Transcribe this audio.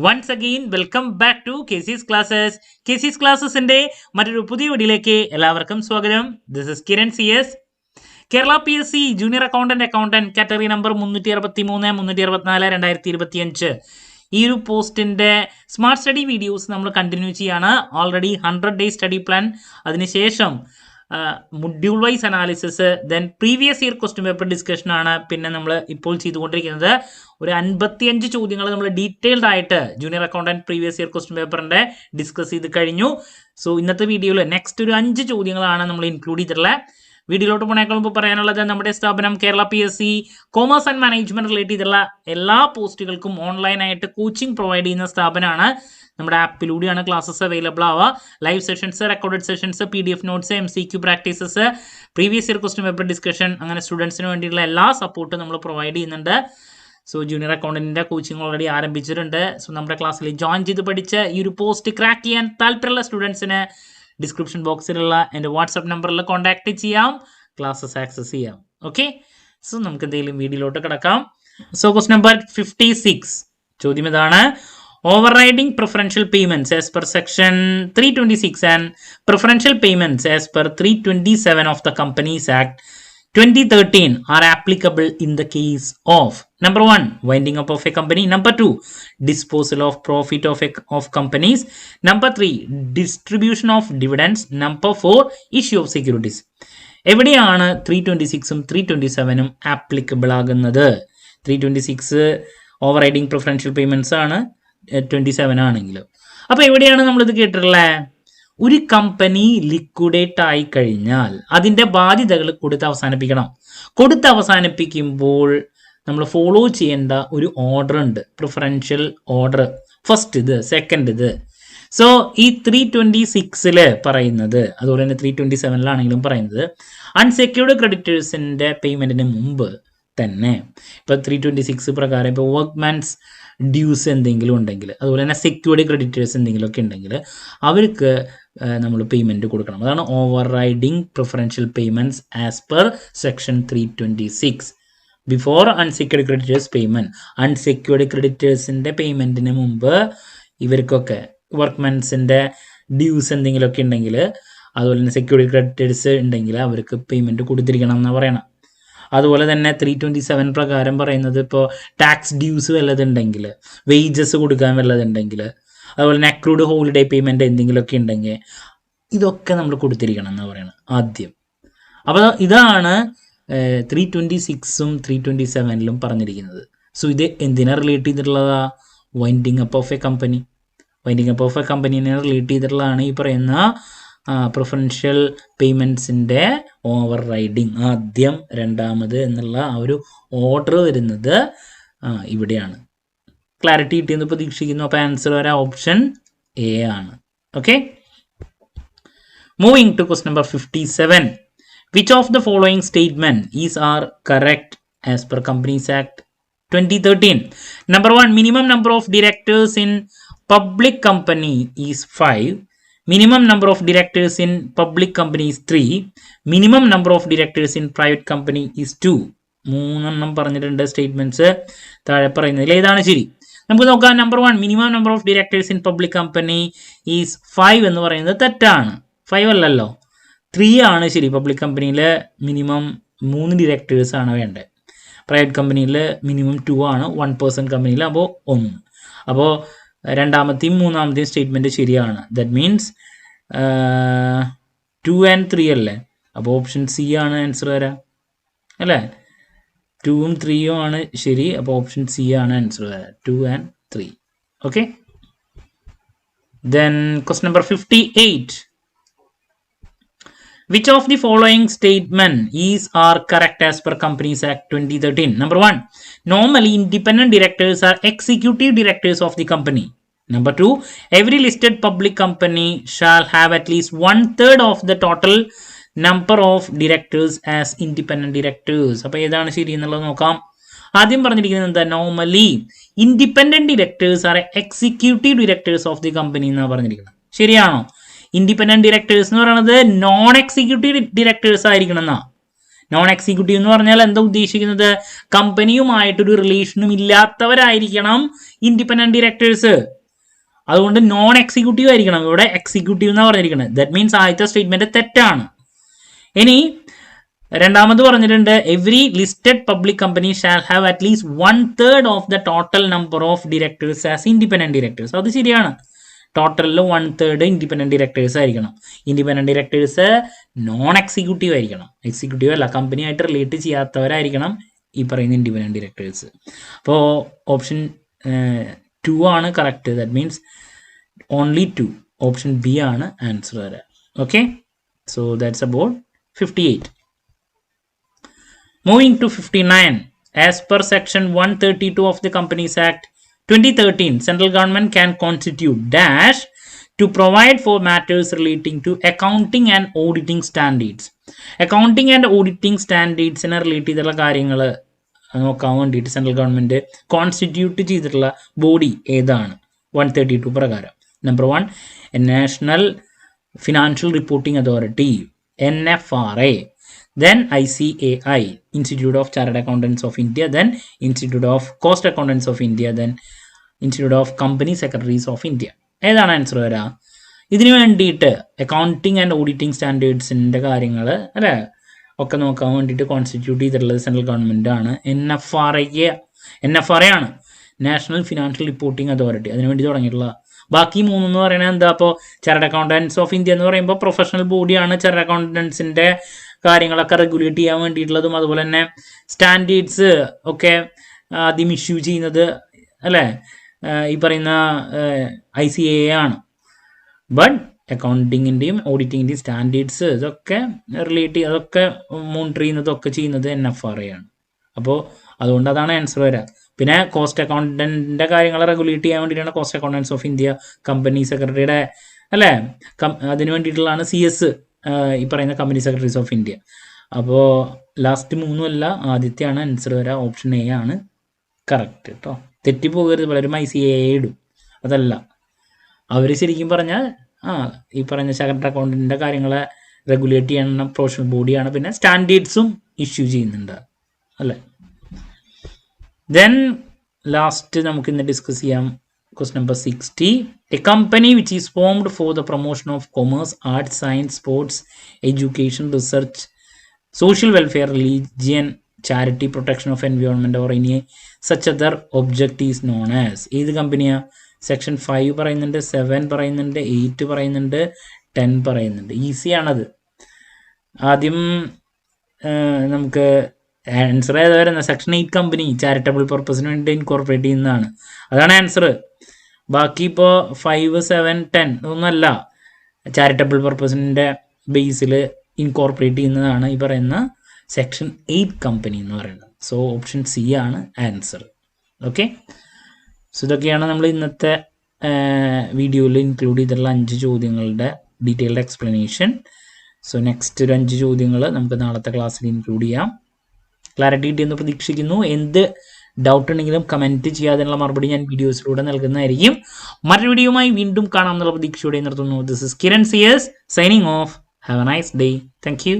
Once again welcome back to KC's classes. KC's ക്ലാസ്സസിന്റെ മറ്റൊരു പുതിയ വീഡിയോയിലേക്ക് എല്ലാവർക്കും സ്വാഗതം. This is Kiran CS. Kerala PSC junior accountant category number 363-364-2025 ഈ ഒരു പോസ്റ്റിന്റെ സ്മാർട്ട് സ്റ്റഡി വീഡിയോസ് നമ്മൾ കണ്ടിന്യൂ ചെയ്യാണ്. ഓൾറെഡി 100 ഡേ സ്റ്റഡി പ്ലാൻ, അതിനുശേഷം module wise analysis, then previous year question paper discussion ആണ് പിന്നെ നമ്മൾ ഇപ്പോൾ ചെയ്തുകൊണ്ടിരിക്കുന്നത്. ഒരു 55 ചോദ്യങ്ങൾ നമ്മൾ ഡീറ്റെയിൽഡ് ആയിട്ട് junior accountant previous year question പേപ്പറിന്റെ ഡിസ്കസ് ചെയ്ത് കഴിഞ്ഞു. സോ ഇന്നത്തെ വീഡിയോയിൽ നെക്സ്റ്റ് ഒരു 5 ചോദ്യങ്ങളാണ് നമ്മൾ ഇൻക്ലൂഡ് ചെയ്തിട്ടുള്ളത്. വീഡിയോയിലോട്ട് പോണേക്കാൾ മുമ്പ് പറയാനുള്ളത്, നമ്മുടെ സ്ഥാപനം Kerala PSC commerce and management relate ചെയ്തുള്ള എല്ലാ പോസ്റ്റുകൾക്കും ഓൺലൈനായിട്ട് കോച്ചിങ് പ്രൊവൈഡ് ചെയ്യുന്ന സ്ഥാപനമാണ്. നമ്മുടെ ആപ്പിലൂടെയാണ് ക്ലാസ്സസ് അവൈലബിൾ ആവുക. Live sessions, recorded sessions, PDF notes, MCQ practices, previous year question paper discussion, അങ്ങനെ സ്റ്റുഡൻസിന് വേണ്ടിയിട്ടുള്ള എല്ലാ സപ്പോർട്ടും നമ്മൾ പ്രൊവൈഡ് ചെയ്യുന്നുണ്ട്. സോ ജൂനിയർ അക്കൗണ്ടന്റിന്റെ കോച്ചിങ് ഓൾറെഡി ആരംഭിച്ചിട്ടുണ്ട്. സോ നമ്മുടെ ക്ലാസ്സിൽ ജോയിൻ ചെയ്ത് പഠിച്ച് ഈ ഒരു പോസ്റ്റ് ക്രാക്ക് ചെയ്യാൻ താല്പര്യമുള്ള സ്റ്റുഡൻസിന് ഡിസ്ക്രിപ്ഷൻ ബോക്സിലുള്ള എൻ്റെ വാട്സപ്പ് നമ്പറിൽ കോൺടാക്ട് ചെയ്യാം, ക്ലാസ്സസ് ആക്സസ് ചെയ്യാം. ഓക്കെ, സോ നമുക്ക് എന്തെങ്കിലും വീഡിയോയിലോട്ട് കിടക്കാം. സോ ക്വസ്റ്റ്യൻ നമ്പർ 56 ചോദ്യം ഇതാണ്: overriding preferential payments as per section 326 and preferential payments as per 327 of the Companies Act 2013 are applicable in the case of number 1 winding up of a company, number 2 disposal of profit of companies, number 3 distribution of dividends, number 4 issue of securities. എവിടെയാണ് 326ഉം 327ഉം applicable ആകുന്നത്? 326 over riding preferential payments ആണ്, 27 ആണെങ്കിലും. അപ്പൊ എവിടെയാണ് നമ്മളിത് കേട്ടിട്ടുള്ളത്? ഒരു company liquidate ആയി കഴിഞ്ഞാൽ അതിന്റെ ബാധ്യതകൾ കൊടുത്ത് അവസാനിപ്പിക്കണം. കൊടുത്ത് അവസാനിപ്പിക്കുമ്പോൾ നമ്മൾ ഫോളോ ചെയ്യേണ്ട ഒരു ഓർഡർ ഉണ്ട്, പ്രിഫറൻഷ്യൽ ഓർഡർ. ഫസ്റ്റ് ഇത്, സെക്കൻഡ് ഇത്. സോ ഈ 326 പറയുന്നത്, അതുപോലെ തന്നെ 327 പറയുന്നത്, അൺസെക്യൂർഡ് ക്രെഡിറ്റേഴ്സിന്റെ പേയ്മെന്റിന് മുമ്പ് തന്നെ ഇപ്പൊ 326 പ്രകാരം ഇപ്പോൾ വർക്ക്മാൻസ് ഡ്യൂസ് എന്തെങ്കിലും ഉണ്ടെങ്കിൽ, അതുപോലെ തന്നെ സെക്യൂർഡ് ക്രെഡിറ്റേഴ്സ് എന്തെങ്കിലുമൊക്കെ ഉണ്ടെങ്കിൽ അവർക്ക് നമ്മൾ പേയ്മെന്റ് കൊടുക്കണം. അതാണ് overriding preferential payments as per section 326. Before unsecured creditors payment, unsecured ക്രെഡിറ്റേഴ്സിന്റെ പേയ്മെന്റിന് മുമ്പ് ഇവർക്കൊക്കെ വർക്ക്മാൻസിന്റെ ഡ്യൂസ് എന്തെങ്കിലുമൊക്കെ ഉണ്ടെങ്കിൽ, അതുപോലെ തന്നെ സെക്യൂർഡ് ക്രെഡിറ്റേഴ്സ് ഉണ്ടെങ്കിൽ അവർക്ക് പേയ്മെന്റ് കൊടുത്തിരിക്കണം എന്നാണ് പറയണം. അതുപോലെ തന്നെ 327 പ്രകാരം പറയുന്നത്, ഇപ്പോൾ ടാക്സ് ഡ്യൂസ് വല്ലതുണ്ടെങ്കിൽ, വേജസ് കൊടുക്കാൻ വല്ലതുണ്ടെങ്കിൽ, അതുപോലെ തന്നെ അക്രൂഡ് ഹോളിഡേ പേയ്മെന്റ് എന്തെങ്കിലുമൊക്കെ ഉണ്ടെങ്കിൽ ഇതൊക്കെ നമ്മൾ കൊടുത്തിരിക്കണം എന്നാണ് പറയുന്നത് ആദ്യം. അപ്പോൾ ഇതാണ് 326ഉം 327ലും പറഞ്ഞിരിക്കുന്നത്. സോ ഇത് എന്തിനാ റിലേറ്റ് ചെയ്തിട്ടുള്ളതാ? Winding up of a company. Winding up of a കമ്പനീനെ റിലേറ്റ് ചെയ്തിട്ടുള്ളതാണ് ഈ പറയുന്ന പ്രിഫറൻഷ്യൽ പേയ്മെന്റ്സിന്റെ ഓവർ റൈഡിങ്. ആദ്യം, രണ്ടാമത് എന്നുള്ള ആ ഒരു ഓർഡർ വരുന്നത് ഇവിടെയാണ്. ക്ലാരിറ്റി കിട്ടിയെന്ന് പ്രതീക്ഷിക്കുന്നു. അപ്പോൾ ആൻസർ വരെ ഓപ്ഷൻ A ആണ്. Okay, moving to question number 57. Which of the following statement is are correct as per companies act 2013? Number 1, minimum number of directors in public company is 5. Minimum number of directors in public company is 3. Minimum number of directors in private company is 2. 3 പറഞ്ഞിട്ടുണ്ട് statements. താഴെ പറയുന്നതിൽ ഏതാണ് ശരി? നമുക്ക് നോക്കാം. Number 1, minimum number of directors in public company is 5 എന്ന് പറയുന്നത് തെറ്റാണ്. 5 അല്ലല്ലോ, 3 ആണ് ശരി. പബ്ലിക് കമ്പനിയിൽ മിനിമം 3 ഡയറക്ടേഴ്സ് ആണ് വേണ്ടത്. പ്രൈവറ്റ് കമ്പനിയിൽ മിനിമം 2 ആണ്. 1 പേഴ്സൺ കമ്പനിയിൽ അപ്പോൾ 1. അപ്പോൾ രണ്ടാമത്തെയും മൂന്നാമത്തെയും സ്റ്റേറ്റ്മെന്റ് ശരിയാണ്. ദാറ്റ് മീൻസ് 2 and 3 അല്ലേ? അപ്പോൾ ഓപ്ഷൻ C ആണ് ആൻസർ വരാം അല്ലേ? 2ഉം 3ഉം ആണ് ശരി. അപ്പോൾ ഓപ്ഷൻ C ആണ് ആൻസർ വരാം, 2 and 3. Okay, then question number 58. Which of the following statement is are correct as per Companies Act 2013? Number 1, normally independent directors are executive directors of the company. Number 2, every listed public company shall have at least 1/3 of the total number of directors as independent directors. അപ്പോൾ ഏതാണ് ശരി എന്നുള്ളത് നോക്കാം. ആദ്യം പറഞ്ഞിരിക്കുന്നത് എന്താ? Normally independent directors R executive directors of the company എന്നാണ് പറഞ്ഞിരിക്കുന്നത്. ശരിയാണോ? ഇൻഡിപെൻഡന്റ് ഡയറക്ടേഴ്സ് എന്ന് പറയുന്നത് നോൺ എക്സിക്യൂട്ടീവ് ഡയറക്ടേഴ്സ് ആയിരിക്കണം എന്നാ. നോൺ എക്സിക്യൂട്ടീവ് എന്ന് പറഞ്ഞാൽ എന്താ ഉദ്ദേശിക്കുന്നത്? കമ്പനിയുമായിട്ടൊരു റിലേഷനും ഇല്ലാത്തവരായിരിക്കണം ഇൻഡിപെൻഡന്റ് ഡയറക്ടേഴ്സ്. അതുകൊണ്ട് നോൺ എക്സിക്യൂട്ടീവ് ആയിരിക്കണം. ഇവിടെ എക്സിക്യൂട്ടീവ് എന്നാണ് പറഞ്ഞിരിക്കുന്നത്. ദാറ്റ് മീൻസ് ആദ്യത്തെ സ്റ്റേറ്റ്മെന്റ് തെറ്റാണ്. ഇനി രണ്ടാമത് പറഞ്ഞിട്ടുണ്ട് every listed public company shall have at least 1/3 of the total number of directors as independent directors. അത് ശരിയാണ്. ടോട്ടലിൽ 1/3 ഇൻഡിപെൻഡന്റ് ഡയറക്ടേഴ്സ് ആയിരിക്കണം. ഇൻഡിപെൻഡന്റ് ഡയറക്ടേഴ്സ് നോൺ എക്സിക്യൂട്ടീവ് ആയിരിക്കണം. എക്സിക്യൂട്ടീവ് അല്ല, കമ്പനിയായിട്ട് റിലേറ്റ് ചെയ്യാത്തവരായിരിക്കണം ഈ പറയുന്ന ഇൻഡിപെൻഡന്റ് ഡയറക്ടേഴ്സ്. അപ്പോൾ ഓപ്ഷൻ 2 ആണ് correct. That means only 2. Option B ആണ് ആൻസർ വരാം. Okay, so that's about 58. Moving to 59. As per section 132 of the Companies Act 2013, central government can constitute dash to provide for matters relating to accounting and auditing standards. Accounting and auditing standards relate ചെയ്തിട്ടുള്ള കാര്യങ്ങൾ നോക്കാൻ വേണ്ടിയിട്ട് central government constitute ചെയ്തിട്ടുള്ള body ഏതാണ്? 132 പ്രകാരം. Number 1 national financial reporting authority, NFRA. Then ICAI, Institute of Chartered Accountants of India, then Institute of Cost Accountants of India, then Institute of Company Secretaries of India. ഏതാണ് answer വരാ? ഇതിനു വേണ്ടിയിട്ട് accounting and auditing സ്റ്റാൻഡേർഡ്സിൻ്റെ കാര്യങ്ങൾ അല്ലേ ഒക്കെ നോക്കാൻ വേണ്ടിയിട്ട് constitute ചെയ്തിട്ടുള്ളത് സെൻട്രൽ ഗവൺമെൻറ് ആണ്. NFRA ആണ്, നാഷണൽ ഫിനാൻഷ്യൽ റിപ്പോർട്ടിംഗ് അതോറിറ്റി. അതിനുവേണ്ടി തുടങ്ങിയിട്ടുള്ള. ബാക്കി 3 എന്ന് പറയുന്നത് എന്താ? അപ്പോൾ ചാർട്ടേഡ് അക്കൗണ്ടൻസ് ഓഫ് ഇന്ത്യ എന്ന് പറയുമ്പോൾ പ്രൊഫഷണൽ ബോഡിയാണ്. ചാർട്ടേഡ് അക്കൗണ്ടൻസിൻ്റെ കാര്യങ്ങളൊക്കെ റെഗുലേറ്റ് ചെയ്യാൻ വേണ്ടിയിട്ടുള്ളതും അതുപോലെ തന്നെ സ്റ്റാൻഡേർഡ്സ് ഒക്കെ ആദ്യം ഇഷ്യൂ ചെയ്യുന്നത് അല്ലേ ഈ പറയുന്ന ICAI ആണ്. ബട്ട് അക്കൗണ്ടിങ്ങിൻ്റെയും ഓഡിറ്റിങ്ങിൻ്റെയും സ്റ്റാൻഡേർഡ്സ് ഇതൊക്കെ റിലേറ്റ് അതൊക്കെ മോണിറ്റർ ചെയ്യുന്നതൊക്കെ ചെയ്യുന്നത് NFRA ആണ്. അപ്പോൾ അതുകൊണ്ട് അതാണ് ആൻസർ വരാം. പിന്നെ കോസ്റ്റ് അക്കൗണ്ടൻറ്റിൻ്റെ കാര്യങ്ങൾ റെഗുലേറ്റ് ചെയ്യാൻ വേണ്ടിയിട്ടാണ് cost accountants of India, company സെക്രട്ടറിയുടെ അല്ലേ അതിന് വേണ്ടിയിട്ടുള്ളതാണ് CS ഈ പറയുന്ന കമ്പനി സെക്രട്ടറീസ് ഓഫ് ഇന്ത്യ. അപ്പോൾ ലാസ്റ്റ് 3 അല്ല, ആദ്യത്തെയാണ് ആൻസർ വരാം. ഓപ്ഷൻ A ആണ് കറക്റ്റ് കേട്ടോ. തെറ്റിപ്പോകരുത്. പലരും ICAI ഇടും, അതല്ല. അവർ ശരിക്കും പറഞ്ഞാൽ ഈ പറഞ്ഞ ചാർട്ടേഡ് അക്കൗണ്ടൻറ്റിൻ്റെ കാര്യങ്ങളെ റെഗുലേറ്റ് ചെയ്യുന്ന പ്രൊഫഷണൽ ബോഡിയാണ്. പിന്നെ സ്റ്റാൻഡേർഡ്സും ഇഷ്യൂ ചെയ്യുന്നുണ്ട് അല്ലേ. ദെൻ ലാസ്റ്റ് നമുക്ക് ഇന്ന് ഡിസ്കസ് ചെയ്യാം question number 60. A company which is formed for the promotion of commerce, arts, science, sports, education, research, social welfare, religion, charity, protection of environment or any such other object is known as. ഏത് കമ്പനിയാ? Section 5 പറയുന്നുണ്ട്, 7 പറയുന്നുണ്ട്, 8 പറയുന്നുണ്ട്, 10 പറയുന്നുണ്ട്. Easy ആണത്. ആദ്യം നമുക്ക് answer ഏതാ വരുന്നത്? സെക്ഷൻ 8 കമ്പനി ചാരിറ്റബിൾ പർപ്പസിന് വേണ്ടി ഇൻകോർപ്പറേറ്റ് ചെയ്യുന്നതാണ്. അതാണ് ആൻസർ. ബാക്കി ഇപ്പോൾ 5, 7, 10 ഒന്നല്ല, ചാരിറ്റബിൾ പർപ്പസിൻ്റെ ബേസിൽ ഇൻകോർപ്പറേറ്റ് ചെയ്യുന്നതാണ് ഈ പറയുന്ന സെക്ഷൻ 8 കമ്പനി എന്ന് പറയുന്നത്. സോ ഓപ്ഷൻ C ആണ് ആൻസർ. ഓക്കെ, സോ ഇതൊക്കെയാണ് നമ്മൾ ഇന്നത്തെ വീഡിയോയിൽ ഇൻക്ലൂഡ് ചെയ്തിട്ടുള്ള 5 ചോദ്യങ്ങളുടെ ഡീറ്റെയിൽഡ് എക്സ്പ്ലനേഷൻ. സോ നെക്സ്റ്റ് ഒരു 5 ചോദ്യങ്ങൾ നമുക്ക് നാളത്തെ ക്ലാസ്സിൽ ഇൻക്ലൂഡ് ചെയ്യാം. ക്ലാരിറ്റി കിട്ടിയെന്ന് പ്രതീക്ഷിക്കുന്നു. എന്ത് ഡൗട്ട് ഉണ്ടെങ്കിലും കമൻറ്റ് ചെയ്യാതിനുള്ള മറുപടി ഞാൻ വീഡിയോസിലൂടെ നൽകുന്നതായിരിക്കും. മറ്റൊരു വീഡിയോയുമായി വീണ്ടും കാണാമെന്നുള്ള പ്രതീക്ഷയോടെ നിർത്തുന്നു. This is Kiran CS signing off. Have a nice day. Thank U.